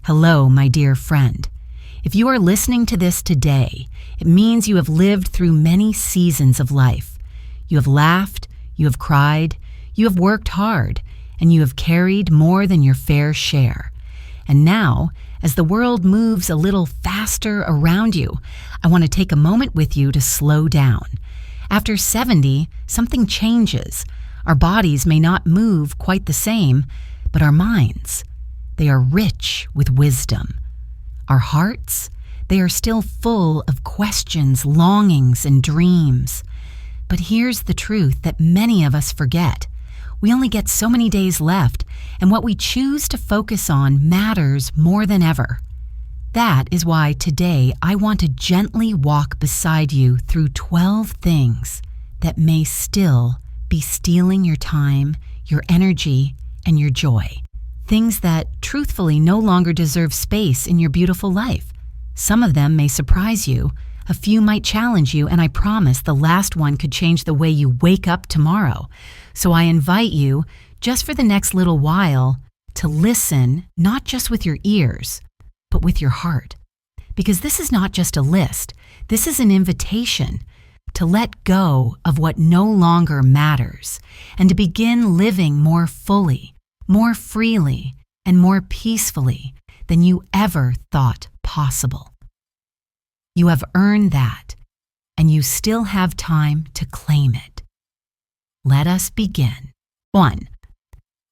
Hello, my dear friend. If you are listening to this today, it means you have lived through many seasons of life. You have laughed, you have cried, you have worked hard, and you have carried more than your fair share. And now, as the world moves a little faster around you, I want to take a moment with you to slow down. After 70, something changes. Our bodies may not move quite the same, but our minds, they are rich with wisdom. Our hearts, they are still full of questions, longings, and dreams. But here's the truth that many of us forget. We only get so many days left, and what we choose to focus on matters more than ever. That is why today I want to gently walk beside you through 12 things that may still be stealing your time, your energy, and your joy. Things that truthfully no longer deserve space in your beautiful life. Some of them may surprise you, a few might challenge you, and I promise the last one could change the way you wake up tomorrow. So I invite you, just for the next little while, to listen not just with your ears, but with your heart. Because this is not just a list, this is an invitation to let go of what no longer matters and to begin living more fully, more freely, and more peacefully than you ever thought possible. You have earned that, and you still have time to claim it. Let us begin. 1.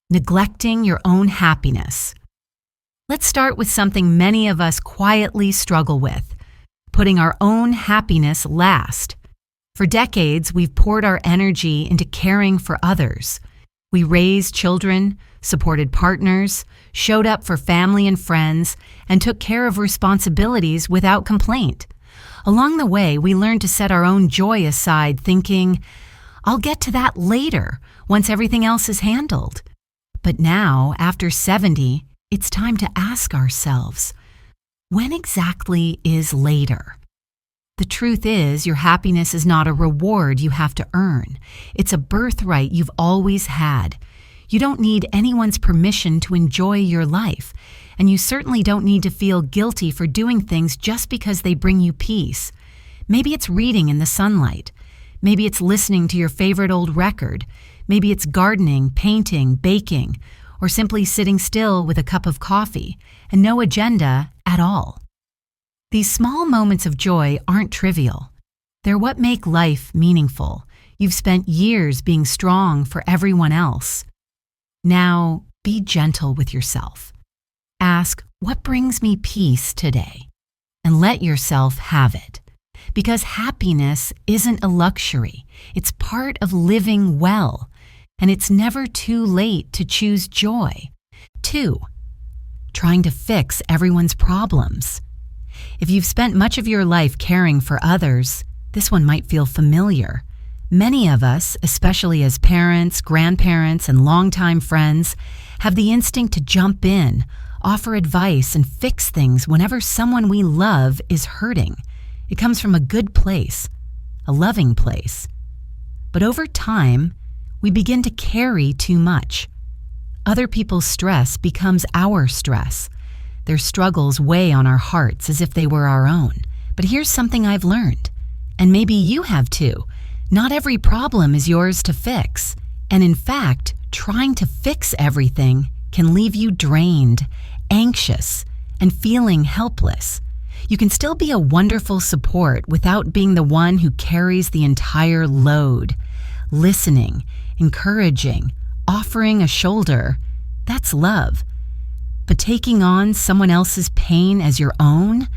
Neglecting your own happiness. Let's start with something many of us quietly struggle with, putting our own happiness last. For decades, we've poured our energy into caring for others. We raised children, supported partners, showed up for family and friends, and took care of responsibilities without complaint. Along the way, we learned to set our own joy aside, thinking, I'll get to that later, once everything else is handled. But now, after 70, it's time to ask ourselves, when exactly is later? The truth is, your happiness is not a reward you have to earn. It's a birthright you've always had. You don't need anyone's permission to enjoy your life, and you certainly don't need to feel guilty for doing things just because they bring you peace. Maybe it's reading in the sunlight. Maybe it's listening to your favorite old record. Maybe it's gardening, painting, baking, or simply sitting still with a cup of coffee and no agenda at all. These small moments of joy aren't trivial. They're what make life meaningful. You've spent years being strong for everyone else. Now, be gentle with yourself. Ask, what brings me peace today? And let yourself have it. Because happiness isn't a luxury. It's part of living well. And it's never too late to choose joy. 2. Trying to fix everyone's problems. If you've spent much of your life caring for others, this one might feel familiar. Many of us, especially as parents, grandparents, and longtime friends, have the instinct to jump in, offer advice, and fix things whenever someone we love is hurting. It comes from a good place, a loving place. But over time, we begin to carry too much. Other people's stress becomes our stress. Their struggles weigh on our hearts as if they were our own. But here's something I've learned, and maybe you have too. Not every problem is yours to fix. And in fact, trying to fix everything can leave you drained, anxious, and feeling helpless. You can still be a wonderful support without being the one who carries the entire load. Listening, encouraging, offering a shoulder, that's love. But taking on someone else's pain as your own,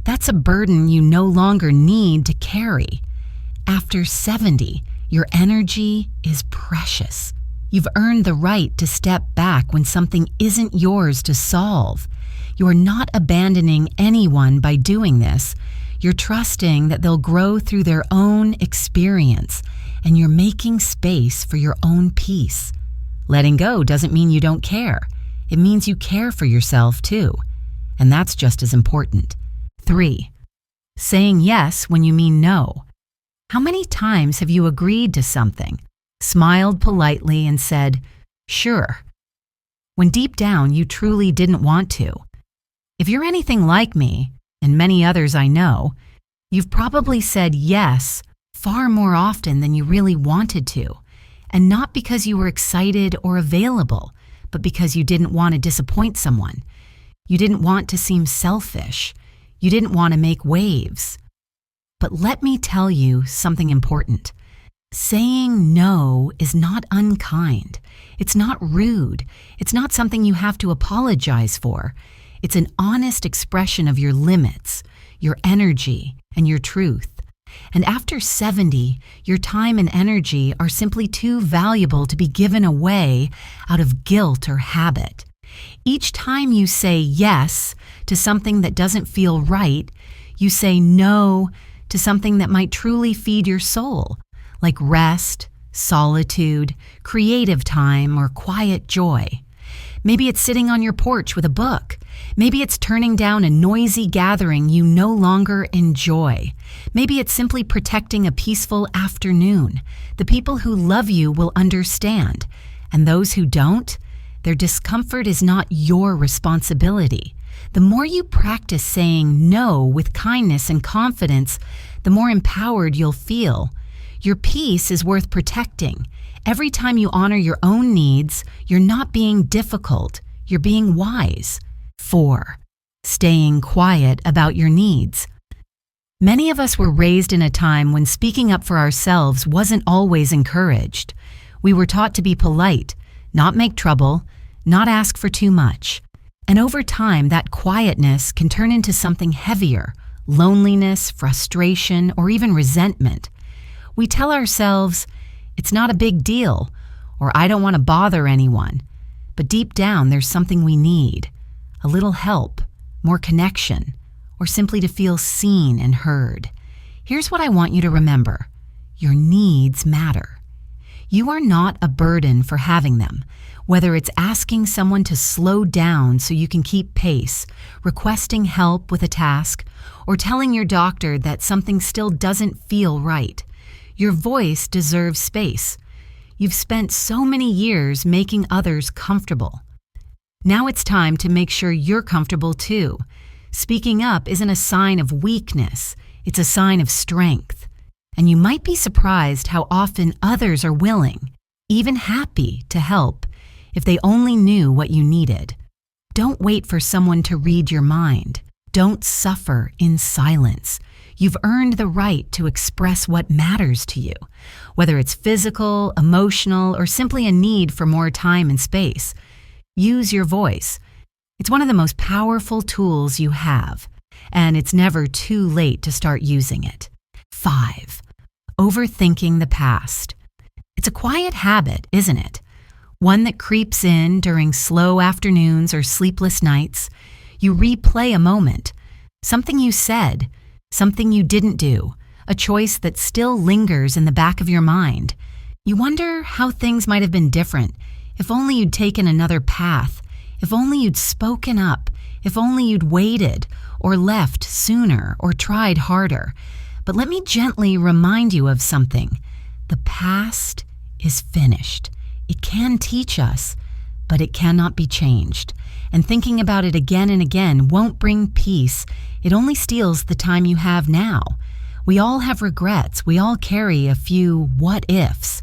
that's a burden you no longer need to carry. After 70, your energy is precious. You've earned the right to step back when something isn't yours to solve. You're not abandoning anyone by doing this. You're trusting that they'll grow through their own experience, and you're making space for your own peace. Letting go doesn't mean you don't care. It means you care for yourself too, and that's just as important. 3. Saying yes when you mean no. How many times have you agreed to something, smiled politely, and said, sure, when deep down you truly didn't want to? If you're anything like me, and many others I know, you've probably said yes far more often than you really wanted to, and not because you were excited or available, but because you didn't want to disappoint someone. You didn't want to seem selfish. You didn't want to make waves. But let me tell you something important. Saying no is not unkind. It's not rude. It's not something you have to apologize for. It's an honest expression of your limits, your energy, and your truth. And after 70, your time and energy are simply too valuable to be given away out of guilt or habit. Each time you say yes to something that doesn't feel right, you say no to something that might truly feed your soul, like rest, solitude, creative time, or quiet joy. Maybe it's sitting on your porch with a book. Maybe it's turning down a noisy gathering you no longer enjoy. Maybe it's simply protecting a peaceful afternoon. The people who love you will understand, and those who don't, their discomfort is not your responsibility. The more you practice saying no with kindness and confidence, the more empowered you'll feel. Your peace is worth protecting. Every time you honor your own needs, you're not being difficult, you're being wise. 4. Staying quiet about your needs. Many of us were raised in a time when speaking up for ourselves wasn't always encouraged. We were taught to be polite, not make trouble, not ask for too much. And over time, that quietness can turn into something heavier, loneliness, frustration, or even resentment. We tell ourselves, it's not a big deal, or I don't want to bother anyone. But deep down, there's something we need. A little help, more connection, or simply to feel seen and heard. Here's what I want you to remember. Your needs matter. You are not a burden for having them. Whether it's asking someone to slow down so you can keep pace, requesting help with a task, or telling your doctor that something still doesn't feel right. Your voice deserves space. You've spent so many years making others comfortable. Now it's time to make sure you're comfortable too. Speaking up isn't a sign of weakness, it's a sign of strength. And you might be surprised how often others are willing, even happy, to help if they only knew what you needed. Don't wait for someone to read your mind. Don't suffer in silence. You've earned the right to express what matters to you, whether it's physical, emotional, or simply a need for more time and space. Use your voice. It's one of the most powerful tools you have, and it's never too late to start using it. 5. Overthinking the past. It's a quiet habit, isn't it? One that creeps in during slow afternoons or sleepless nights. You replay a moment, something you said, something you didn't do, a choice that still lingers in the back of your mind. You wonder how things might have been different, if only you'd taken another path, if only you'd spoken up, if only you'd waited, or left sooner, or tried harder. But let me gently remind you of something. The past is finished. It can teach us, but it cannot be changed. And thinking about it again and again won't bring peace. It only steals the time you have now. We all have regrets. We all carry a few what ifs.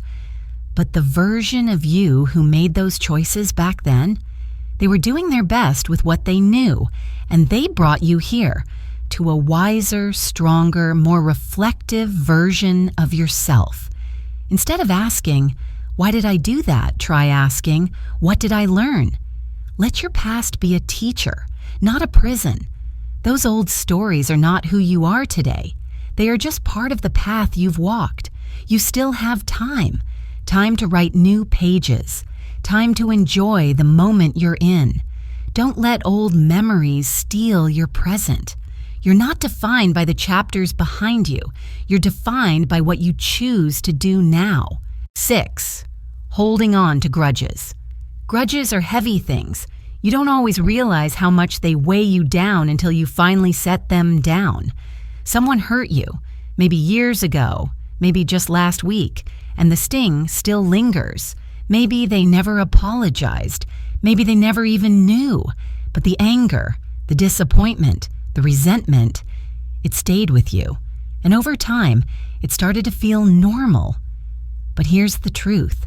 But the version of you who made those choices back then, they were doing their best with what they knew, and they brought you here to a wiser, stronger, more reflective version of yourself. Instead of asking, "Why did I do that?" try asking, "What did I learn?" Let your past be a teacher, not a prison. Those old stories are not who you are today. They are just part of the path you've walked. You still have time to write new pages, time to enjoy the moment you're in. Don't let old memories steal your present. You're not defined by the chapters behind you. You're defined by what you choose to do now. 6. Holding on to grudges. Grudges are heavy things. You don't always realize how much they weigh you down until you finally set them down. Someone hurt you, maybe years ago, maybe just last week, and the sting still lingers. Maybe they never apologized. Maybe they never even knew. But the anger, the disappointment, the resentment, it stayed with you. And over time, it started to feel normal. But here's the truth.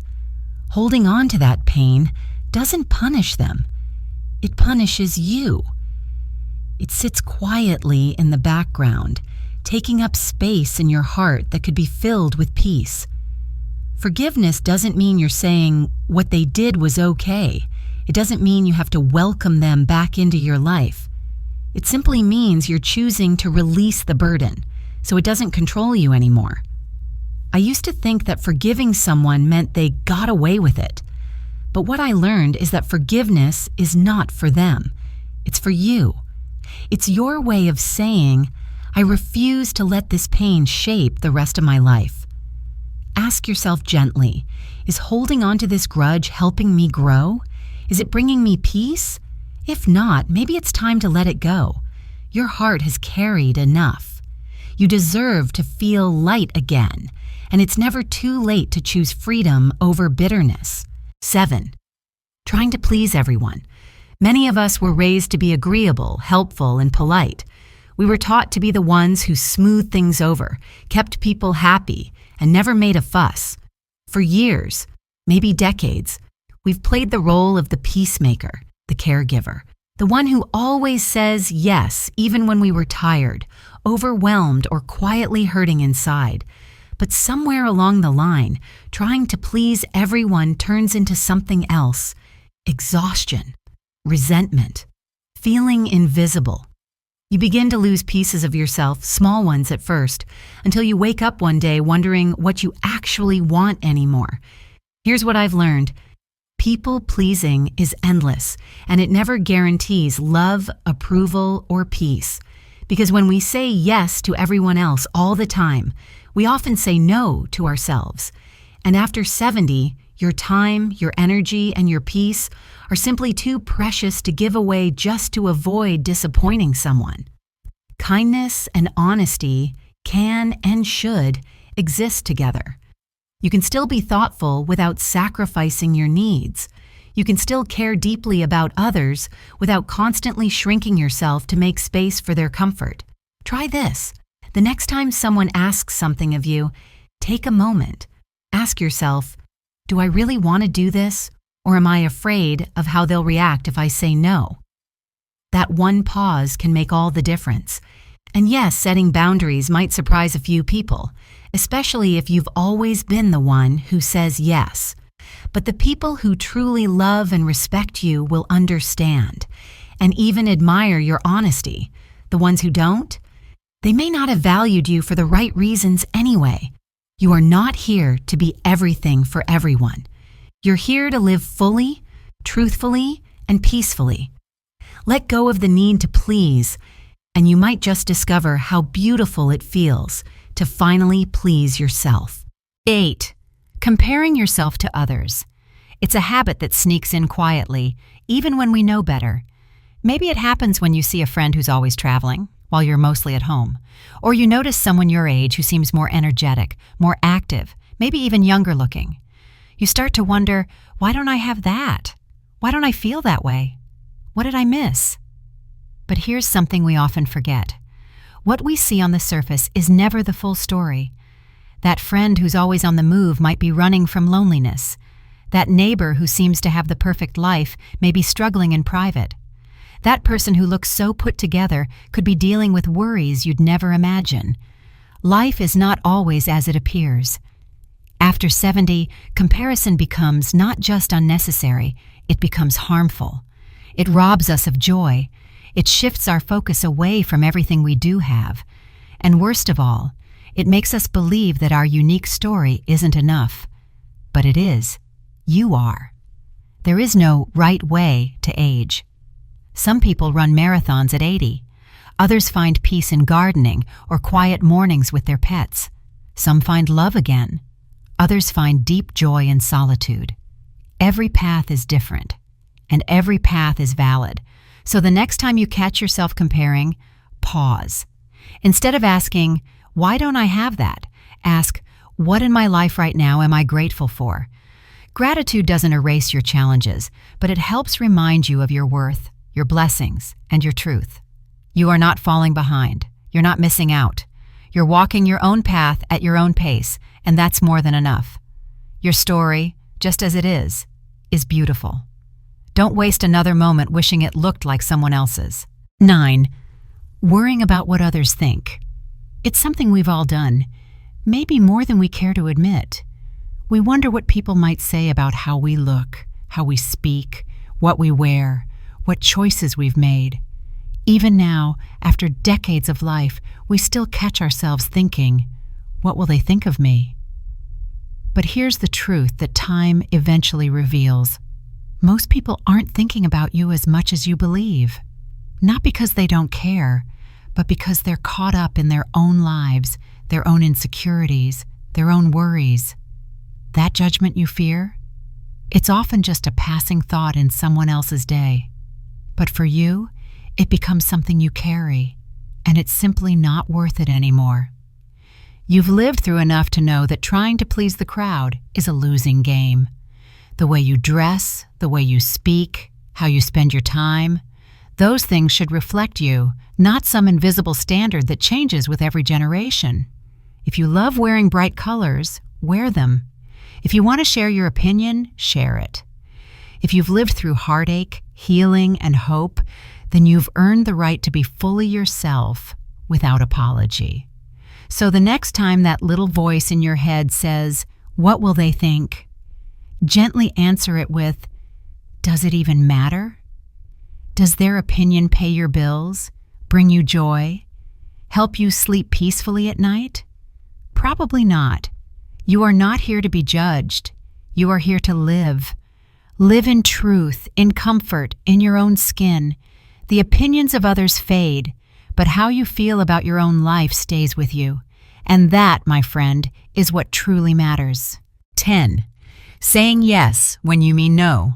Holding on to that pain doesn't punish them. It punishes you. It sits quietly in the background, taking up space in your heart that could be filled with peace. Forgiveness doesn't mean you're saying what they did was okay. It doesn't mean you have to welcome them back into your life. It simply means you're choosing to release the burden, so it doesn't control you anymore. I used to think that forgiving someone meant they got away with it. But what I learned is that forgiveness is not for them. It's for you. It's your way of saying, I refuse to let this pain shape the rest of my life. Ask yourself gently, is holding on to this grudge helping me grow? Is it bringing me peace? If not, maybe it's time to let it go. Your heart has carried enough. You deserve to feel light again, and it's never too late to choose freedom over bitterness. 7. Trying to please everyone. Many of us were raised to be agreeable, helpful, and polite. We were taught to be the ones who smoothed things over, kept people happy, and never made a fuss. For years, maybe decades, we've played the role of the peacemaker, the caregiver, the one who always says yes even when we were tired, overwhelmed, or quietly hurting inside. But somewhere along the line, trying to please everyone turns into something else: exhaustion, resentment, feeling invisible. You begin to lose pieces of yourself, small ones at first, until you wake up one day wondering what you actually want anymore. Here's what I've learned. People-pleasing is endless, and it never guarantees love, approval, or peace. Because when we say yes to everyone else all the time, we often say no to ourselves. And after 70, your time, your energy, and your peace are simply too precious to give away just to avoid disappointing someone. Kindness and honesty can and should exist together. You can still be thoughtful without sacrificing your needs. You can still care deeply about others without constantly shrinking yourself to make space for their comfort. Try this. The next time someone asks something of you, take a moment. Ask yourself, do I really want to do this, or am I afraid of how they'll react if I say no? That one pause can make all the difference. And yes, setting boundaries might surprise a few people, especially if you've always been the one who says yes. But the people who truly love and respect you will understand and even admire your honesty. The ones who don't, they may not have valued you for the right reasons anyway. You are not here to be everything for everyone. You're here to live fully, truthfully, and peacefully. Let go of the need to please, and you might just discover how beautiful it feels to finally please yourself. 8. Comparing yourself to others. It's a habit that sneaks in quietly, even when we know better. Maybe it happens when you see a friend who's always traveling, while you're mostly at home. Or you notice someone your age who seems more energetic, more active, maybe even younger looking. You start to wonder, why don't I have that? Why don't I feel that way? What did I miss? But here's something we often forget. What we see on the surface is never the full story. That friend who's always on the move might be running from loneliness. That neighbor who seems to have the perfect life may be struggling in private. That person who looks so put together could be dealing with worries you'd never imagine. Life is not always as it appears. After 70, comparison becomes not just unnecessary, it becomes harmful. It robs us of joy. It shifts our focus away from everything we do have. And worst of all, it makes us believe that our unique story isn't enough. But it is. You are. There is no right way to age. Some people run marathons at 80. Others find peace in gardening or quiet mornings with their pets. Some find love again. Others find deep joy in solitude. Every path is different, and every path is valid. So the next time you catch yourself comparing, pause. Instead of asking, why don't I have that? Ask, what in my life right now am I grateful for? Gratitude doesn't erase your challenges, but it helps remind you of your worth, your blessings, and your truth. You are not falling behind. You're not missing out. You're walking your own path at your own pace, and that's more than enough. Your story, just as it is beautiful. Don't waste another moment wishing it looked like someone else's. 9. Worrying about what others think. It's something we've all done, maybe more than we care to admit. We wonder what people might say about how we look, how we speak, what we wear, what choices we've made. Even now, after decades of life, we still catch ourselves thinking, what will they think of me? But here's the truth that time eventually reveals. Most people aren't thinking about you as much as you believe. Not because they don't care, but because they're caught up in their own lives, their own insecurities, their own worries. That judgment you fear? It's often just a passing thought in someone else's day. But for you, it becomes something you carry, and it's simply not worth it anymore. You've lived through enough to know that trying to please the crowd is a losing game. The way you dress, the way you speak, how you spend your time, those things should reflect you, not some invisible standard that changes with every generation. If you love wearing bright colors, wear them. If you want to share your opinion, share it. If you've lived through heartache, healing, and hope, then you've earned the right to be fully yourself without apology. So the next time that little voice in your head says, "What will they think?" gently answer it with, "Does it even matter? Does their opinion pay your bills, bring you joy, help you sleep peacefully at night? Probably not. You are not here to be judged. You are here to live. Live in truth, in comfort, in your own skin. The opinions of others fade, but how you feel about your own life stays with you. And that, my friend, is what truly matters. 10. Saying yes when you mean no.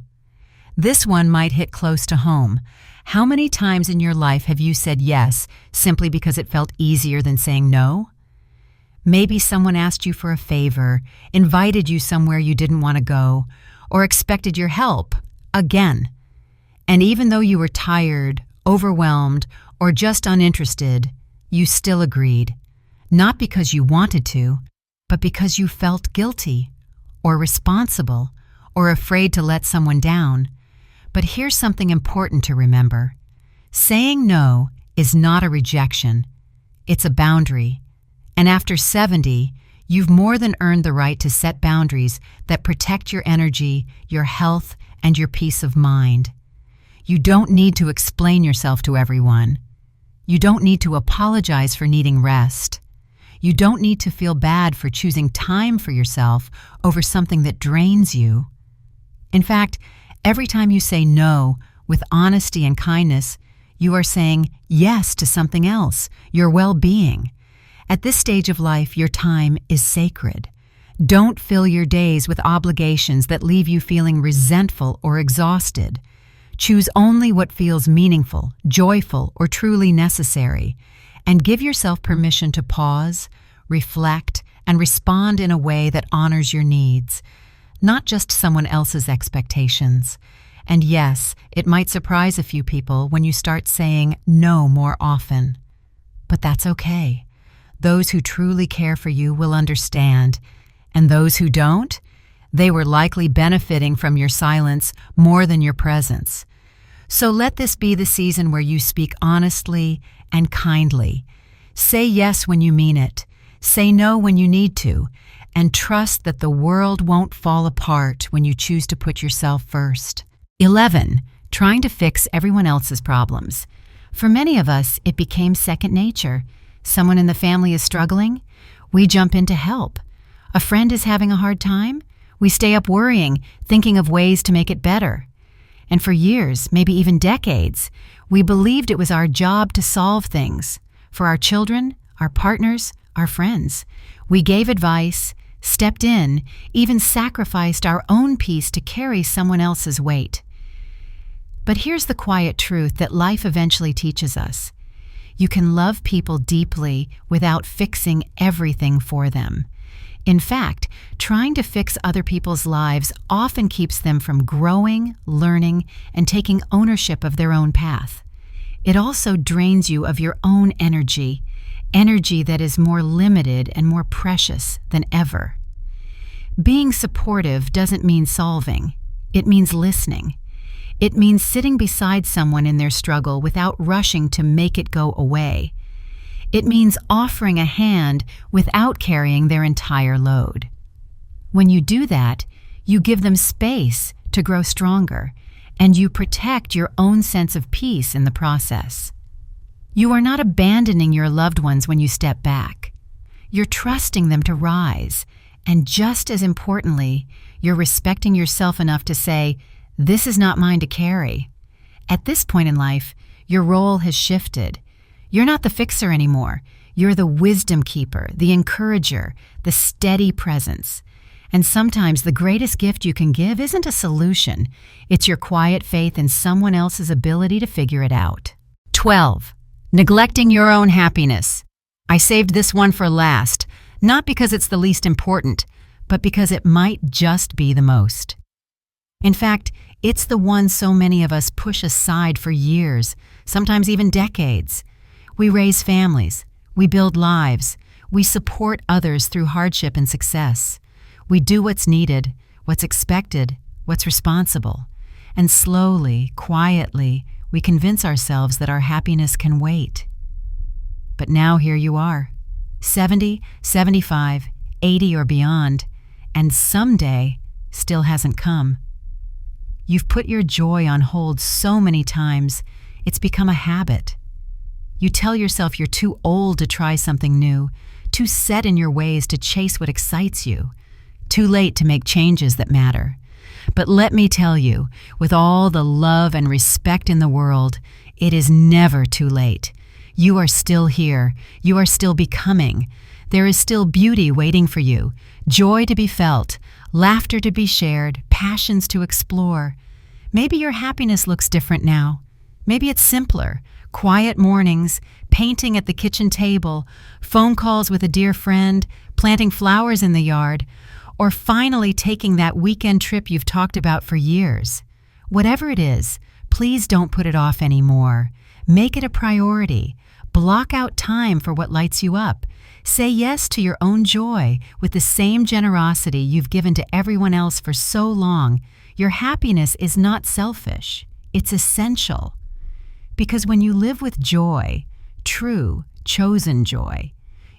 This one might hit close to home. How many times in your life have you said yes simply because it felt easier than saying no? Maybe someone asked you for a favor, invited you somewhere you didn't want to go, or expected your help, again. And even though you were tired, overwhelmed, or just uninterested, you still agreed. Not because you wanted to, but because you felt guilty, or responsible, or afraid to let someone down. But here's something important to remember. Saying no is not a rejection. It's a boundary. And after 70, you've more than earned the right to set boundaries that protect your energy, your health, and your peace of mind. You don't need to explain yourself to everyone. You don't need to apologize for needing rest. You don't need to feel bad for choosing time for yourself over something that drains you. In fact, every time you say no with honesty and kindness, you are saying yes to something else, your well-being. At this stage of life, your time is sacred. Don't fill your days with obligations that leave you feeling resentful or exhausted. Choose only what feels meaningful, joyful, or truly necessary, and give yourself permission to pause, reflect, and respond in a way that honors your needs, not just someone else's expectations. And yes, it might surprise a few people when you start saying no more often. But that's okay. Those who truly care for you will understand, and those who don't, they were likely benefiting from your silence more than your presence. So let this be the season where you speak honestly and kindly. Say yes when you mean it. Say no when you need to, and trust that the world won't fall apart when you choose to put yourself first. 11. Trying to fix everyone else's problems. For many of us, it became second nature. Someone in the family is struggling, we jump in to help. A friend is having a hard time, we stay up worrying, thinking of ways to make it better. And for years, maybe even decades, we believed it was our job to solve things. For our children, our partners, our friends. We gave advice, stepped in, even sacrificed our own peace to carry someone else's weight. But here's the quiet truth that life eventually teaches us. You can love people deeply without fixing everything for them. In fact, trying to fix other people's lives often keeps them from growing, learning, and taking ownership of their own path. It also drains you of your own energy that is more limited and more precious than ever. Being supportive doesn't mean solving. It means listening. It means sitting beside someone in their struggle without rushing to make it go away. It means offering a hand without carrying their entire load. When you do that, you give them space to grow stronger, and you protect your own sense of peace in the process. You are not abandoning your loved ones when you step back. You're trusting them to rise, and just as importantly, you're respecting yourself enough to say, "This is not mine to carry." At this point in life, your role has shifted. You're not the fixer anymore. You're the wisdom keeper, the encourager, the steady presence. And sometimes the greatest gift you can give isn't a solution. It's your quiet faith in someone else's ability to figure it out. 12. Neglecting your own happiness. I saved this one for last, not because it's the least important, but because it might just be the most. In fact, it's the one so many of us push aside for years, sometimes even decades. We raise families, we build lives, we support others through hardship and success. We do what's needed, what's expected, what's responsible. And slowly, quietly, we convince ourselves that our happiness can wait. But now here you are, 70, 75, 80 or beyond, and someday still hasn't come. You've put your joy on hold so many times, it's become a habit. You tell yourself you're too old to try something new, too set in your ways to chase what excites you, too late to make changes that matter. But let me tell you, with all the love and respect in the world, it is never too late. You are still here. You are still becoming. There is still beauty waiting for you, joy to be felt, laughter to be shared, passions to explore. Maybe your happiness looks different now. Maybe it's simpler. Quiet mornings, painting at the kitchen table, phone calls with a dear friend, planting flowers in the yard, or finally taking that weekend trip you've talked about for years. Whatever it is, please don't put it off anymore. Make it a priority. Block out time for what lights you up. Say yes to your own joy with the same generosity you've given to everyone else for so long. Your happiness is not selfish. It's essential. Because when you live with joy, true, chosen joy,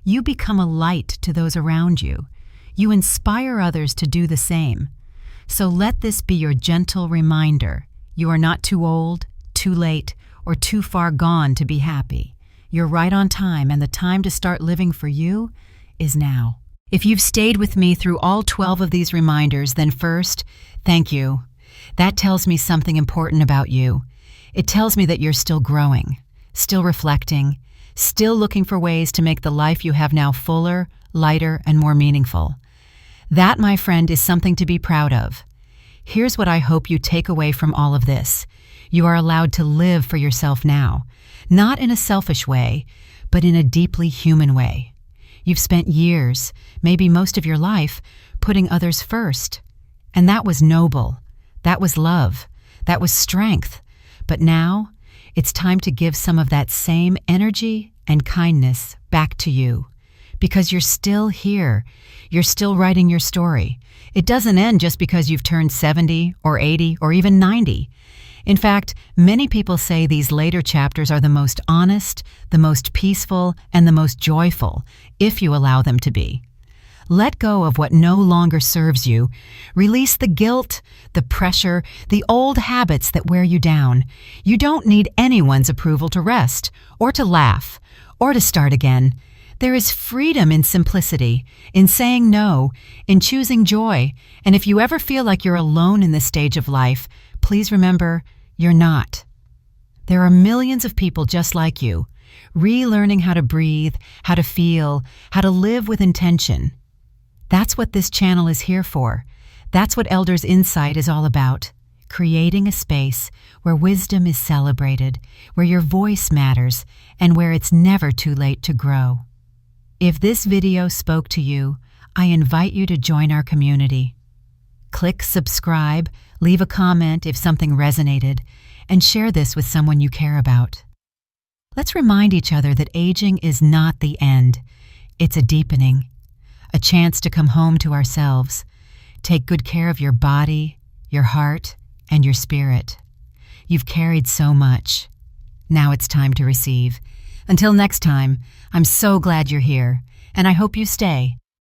you become a light to those around you. You inspire others to do the same. So let this be your gentle reminder. You are not too old, too late, or too far gone to be happy. You're right on time, and the time to start living for you is now. If you've stayed with me through all 12 of these reminders, then first, thank you. That tells me something important about you. It tells me that you're still growing, still reflecting, still looking for ways to make the life you have now fuller, lighter, and more meaningful. That, my friend, is something to be proud of. Here's what I hope you take away from all of this. You are allowed to live for yourself now, not in a selfish way, but in a deeply human way. You've spent years, maybe most of your life, putting others first. And that was noble. That was love. That was strength. But now, it's time to give some of that same energy and kindness back to you. Because you're still here. You're still writing your story. It doesn't end just because you've turned 70 or 80 or even 90. In fact, many people say these later chapters are the most honest, the most peaceful, and the most joyful, if you allow them to be. Let go of what no longer serves you. Release the guilt, the pressure, the old habits that wear you down. You don't need anyone's approval to rest, or to laugh, or to start again. There is freedom in simplicity, in saying no, in choosing joy, and if you ever feel like you're alone in this stage of life, please remember, you're not. There are millions of people just like you, relearning how to breathe, how to feel, how to live with intention. That's what this channel is here for. That's what Elders Insight is all about. Creating a space where wisdom is celebrated, where your voice matters, and where it's never too late to grow. If this video spoke to you, I invite you to join our community. Click subscribe, leave a comment if something resonated, and share this with someone you care about. Let's remind each other that aging is not the end. It's a deepening, a chance to come home to ourselves, take good care of your body, your heart, and your spirit. You've carried so much. Now it's time to receive. Until next time, I'm so glad you're here, and I hope you stay.